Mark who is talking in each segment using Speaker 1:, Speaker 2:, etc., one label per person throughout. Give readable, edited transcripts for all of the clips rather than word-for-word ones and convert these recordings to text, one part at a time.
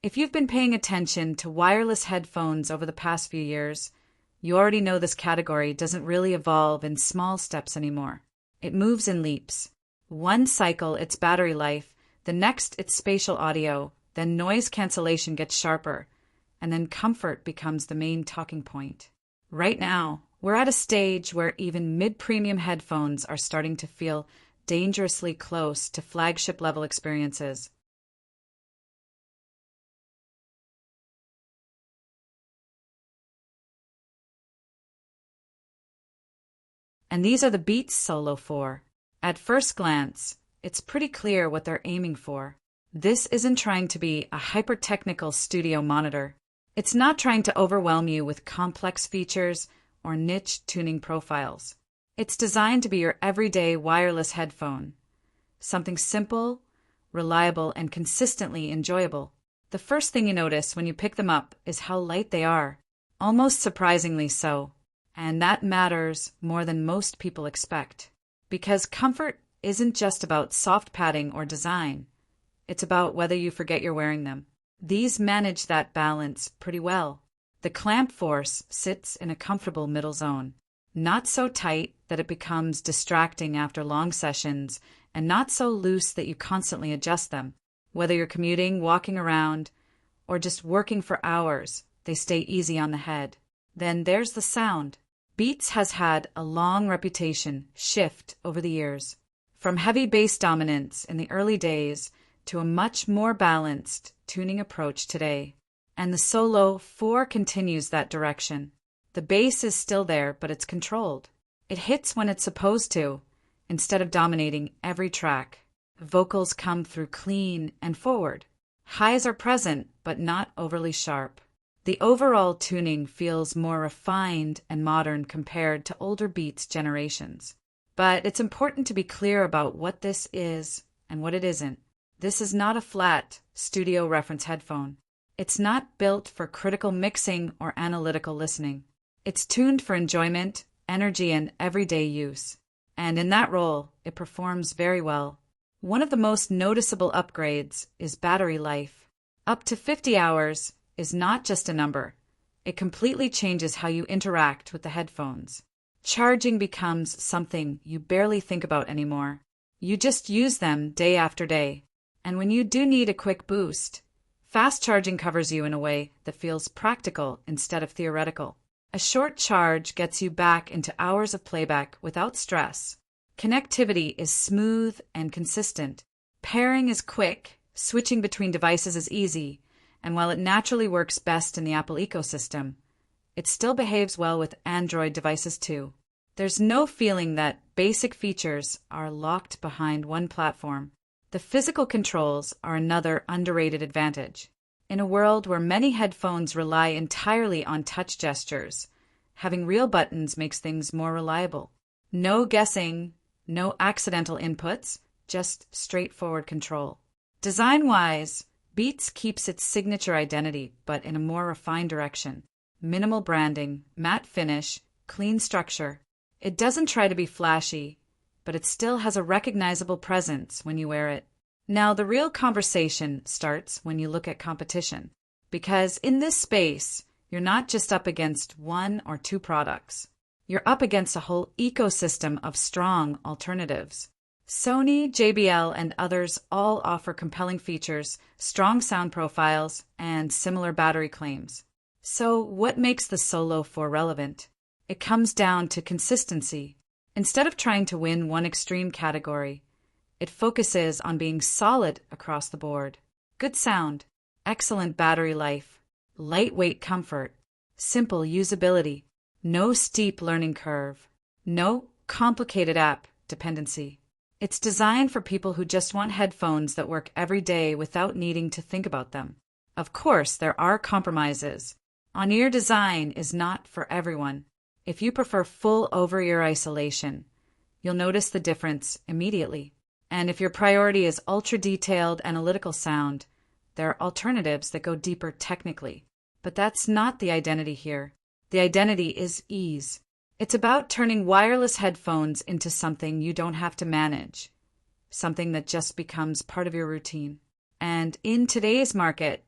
Speaker 1: If you've been paying attention to wireless headphones over the past few years, you already know this category doesn't really evolve in small steps anymore. It moves in leaps. One cycle, it's battery life, the next, it's spatial audio, then noise cancellation gets sharper, and then comfort becomes the main talking point. Right now, we're at a stage where even mid-premium headphones are starting to feel dangerously close to flagship-level experiences. And these are the Beats Solo 4. At first glance, it's pretty clear what they're aiming for. This isn't trying to be a hyper-technical studio monitor. It's not trying to overwhelm you with complex features or niche tuning profiles. It's designed to be your everyday wireless headphone. Something simple, reliable, and consistently enjoyable. The first thing you notice when you pick them up is how light they are, almost surprisingly so. And that matters more than most people expect. Because comfort isn't just about soft padding or design. It's about whether you forget you're wearing them. These manage that balance pretty well. The clamp force sits in a comfortable middle zone. Not so tight that it becomes distracting after long sessions, and not so loose that you constantly adjust them. Whether you're commuting, walking around, or just working for hours, they stay easy on the head. Then there's the sound. Beats has had a long reputation shift over the years, from heavy bass dominance in the early days to a much more balanced tuning approach today. And the Solo 4 continues that direction. The bass is still there, but it's controlled. It hits when it's supposed to, instead of dominating every track. Vocals come through clean and forward. Highs are present, but not overly sharp. The overall tuning feels more refined and modern compared to older Beats generations. But it's important to be clear about what this is and what it isn't. This is not a flat, studio reference headphone. It's not built for critical mixing or analytical listening. It's tuned for enjoyment, energy, and everyday use. And in that role, it performs very well. One of the most noticeable upgrades is battery life. Up to 50 hours is not just a number. It completely changes how you interact with the headphones. Charging becomes something you barely think about anymore. You just use them day after day. And when you do need a quick boost, fast charging covers you in a way that feels practical instead of theoretical. A short charge gets you back into hours of playback without stress. Connectivity is smooth and consistent. Pairing is quick, switching between devices is easy, and while it naturally works best in the Apple ecosystem, it still behaves well with Android devices too. There's no feeling that basic features are locked behind one platform. The physical controls are another underrated advantage. In a world where many headphones rely entirely on touch gestures, having real buttons makes things more reliable. No guessing, no accidental inputs, just straightforward control. Design-wise, Beats keeps its signature identity, but in a more refined direction. Minimal branding, matte finish, clean structure. It doesn't try to be flashy, but it still has a recognizable presence when you wear it. Now, the real conversation starts when you look at competition. Because in this space, you're not just up against one or two products. You're up against a whole ecosystem of strong alternatives. Sony, JBL, and others all offer compelling features, strong sound profiles, and similar battery claims. So what makes the Solo 4 relevant? It comes down to consistency. Instead of trying to win one extreme category, it focuses on being solid across the board. Good sound, excellent battery life, lightweight comfort, simple usability, no steep learning curve, no complicated app dependency. It's designed for people who just want headphones that work every day without needing to think about them. Of course, there are compromises. On-ear design is not for everyone. If you prefer full over-ear isolation, you'll notice the difference immediately. And if your priority is ultra-detailed analytical sound, there are alternatives that go deeper technically. But that's not the identity here. The identity is ease. It's about turning wireless headphones into something you don't have to manage, something that just becomes part of your routine. And in today's market,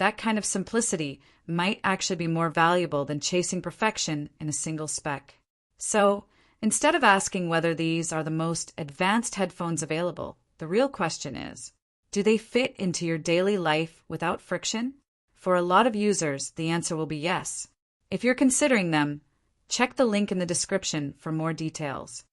Speaker 1: That kind of simplicity might actually be more valuable than chasing perfection in a single spec. So, instead of asking whether these are the most advanced headphones available, the real question is, do they fit into your daily life without friction? For a lot of users, the answer will be yes. If you're considering them, check the link in the description for more details.